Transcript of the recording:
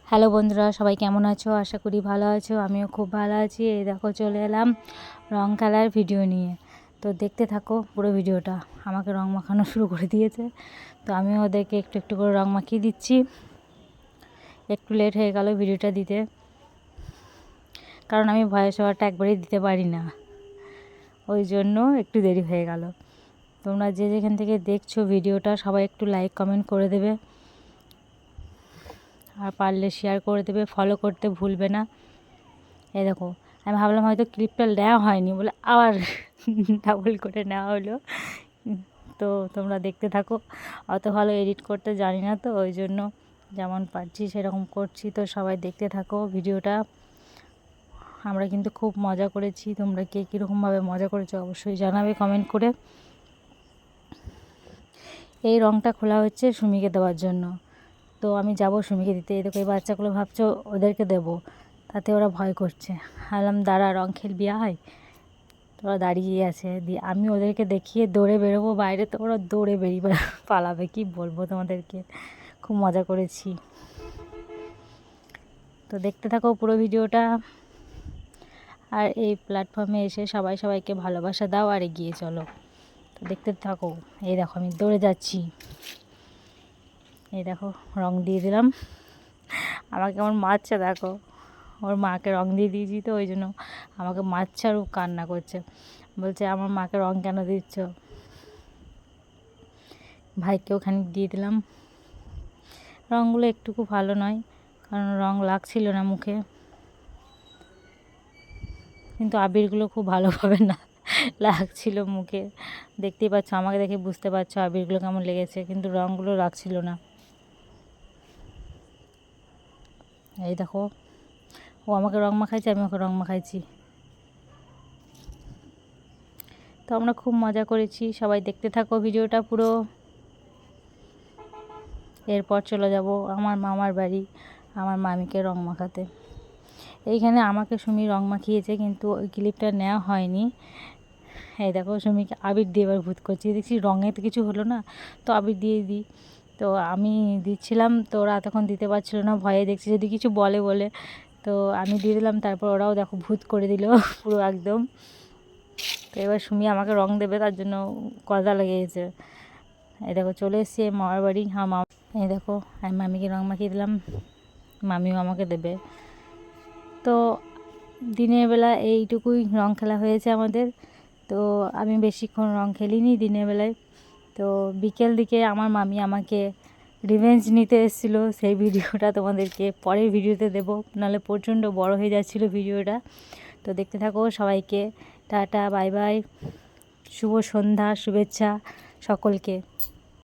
Hello বন্ধুরা, সবাই কেমন আছো? আশা করি ভালো আছো। আমিও খুব ভালো আছি। এই দেখো চলে এলাম রং খেলার ভিডিও নিয়ে। তো দেখতে থাকো পুরো ভিডিওটা। আমাকে রং মাখানো শুরু করে দিয়েছে, তো আমিও ওদেরকে একটু একটু করে রং মাখিয়ে দিচ্ছি। একটু লেট হয়ে গেল ভিডিওটা দিতে, কারণ আমি ভয়েস ওভারটা একবারেই দিতে পারি না, ওই জন্য একটু দেরি হয়ে গেল। তোমরা যে যেখান থেকে দেখছো ভিডিওটা সবাই একটু লাইক কমেন্ট করে দেবে, আর পারলে শেয়ার করে দেবে, ফলো করতে ভুলবে না। এই দেখো, আমি ভাবলাম হয়তো ক্লিপটা নেওয়া হয়নি বলে আবার ডাবল করে নেওয়া হলো। তো তোমরা দেখতে থাকো। অত ভালো এডিট করতে জানি না, তো ওই জন্য যেমন পারছি সেরকম করছি। তো সবাই দেখতে থাকো ভিডিওটা। আমরা কিন্তু খুব মজা করেছি। তোমরা কে কীরকমভাবে মজা করেছো অবশ্যই জানাবে কমেন্ট করে। এই রঙটা খোলা হচ্ছে সুমিকে দেওয়ার জন্য। তো আমি যাব সুমিকে দিতে। এই দেখো, এই বাচ্চাগুলো ভাবছো ওদেরকে দেবো, তাতে ওরা ভয় করছে। ভাবলাম দাঁড়া, রং খেলবি হয়। তোরা দাঁড়িয়ে আছে, দিয়ে আমি ওদেরকে দেখিয়ে দৌড়ে বেরোবো বাইরে, তো ওরা দৌড়ে বেরিয়ে পালাবে। কি বলবো তোমাদেরকে, খুব মজা করেছি। তো দেখতে থাকো পুরো ভিডিওটা। আর এই প্ল্যাটফর্মে এসে সবাই সবাইকে ভালোবাসা দাও আর এগিয়ে চলো। তো দেখতে থাকো। এই দেখো আমি দৌড়ে যাচ্ছি। এই দেখো রং দিয়ে দিলাম। আমাকে আমার মারছে, দেখো ওর মাকে রং দিয়ে দিয়েছি, তো ওই জন্য আমাকে মারছে আর ও কান্না করছে, বলছে আমার মাকে রং কেন দিচ্ছ। ভাইকেও খানিক দিয়ে দিলাম। রঙগুলো একটুকু ভালো নয়, কারণ রং লাগছিল না মুখে, কিন্তু আবিরগুলো খুব ভালোভাবে না লাগছিল মুখে। দেখতেই পাচ্ছ, আমাকে দেখে বুঝতে পারছো আবিরগুলো কেমন লেগেছে, কিন্তু রঙগুলো লাগছিল না। এই দেখো, ও আমাকে রং মাখাইছে, আমি ওকে রং মাখাইছি। তো আমরা খুব মজা করেছি। সবাই দেখতে থাকো ভিডিওটা পুরো। এরপর চলে যাব আমার মামার বাড়ি, আমার মামিকে রং মাখাতে। এইখানে আমাকে সুমি রং মাখিয়েছে, কিন্তু ওই ক্লিপটা নেওয়া হয়নি। এই দেখো, সুমিকে আবির দিয়ে এবার ভূত করছি। দেখছি রঙে তো কিছু হলো না, তো আবির দিয়ে দিই। তো আমি দিচ্ছিলাম, তো ওরা তখন দিতে পারছিল না, ভয়ে দেখছি যদি কিছু বলে বলে, তো আমি দিয়ে দিলাম। তারপর ওরাও দেখো ভূত করে দিল পুরো একদম। তো এবার সুমি আমাকে রং দেবে, তার জন্য কজা লেগে গেছে। এই দেখো চলে এসেছি মামার বাড়ি। হ্যাঁ মামা, এই দেখো আমি মামিকে রং মাখিয়ে দিলাম, মামিও আমাকে দেবে। তো দিনের বেলা এইটুকুই রং খেলা হয়েছে আমাদের। তো আমি বেশিক্ষণ রং খেলিনি দিনের বেলায়। তো বিকেল দিকে আমার মামি আমাকে রিভেঞ্জ নিতে এসেছিলো, সেই ভিডিওটা তোমাদেরকে পরের ভিডিওতে দেবো, নাহলে প্রচণ্ড বড় হয়ে যাচ্ছিলো ভিডিওটা। তো দেখতে থাকো। সবাইকে টাটা, বাই বাই, শুভ সন্ধ্যা, শুভেচ্ছা সকলকে।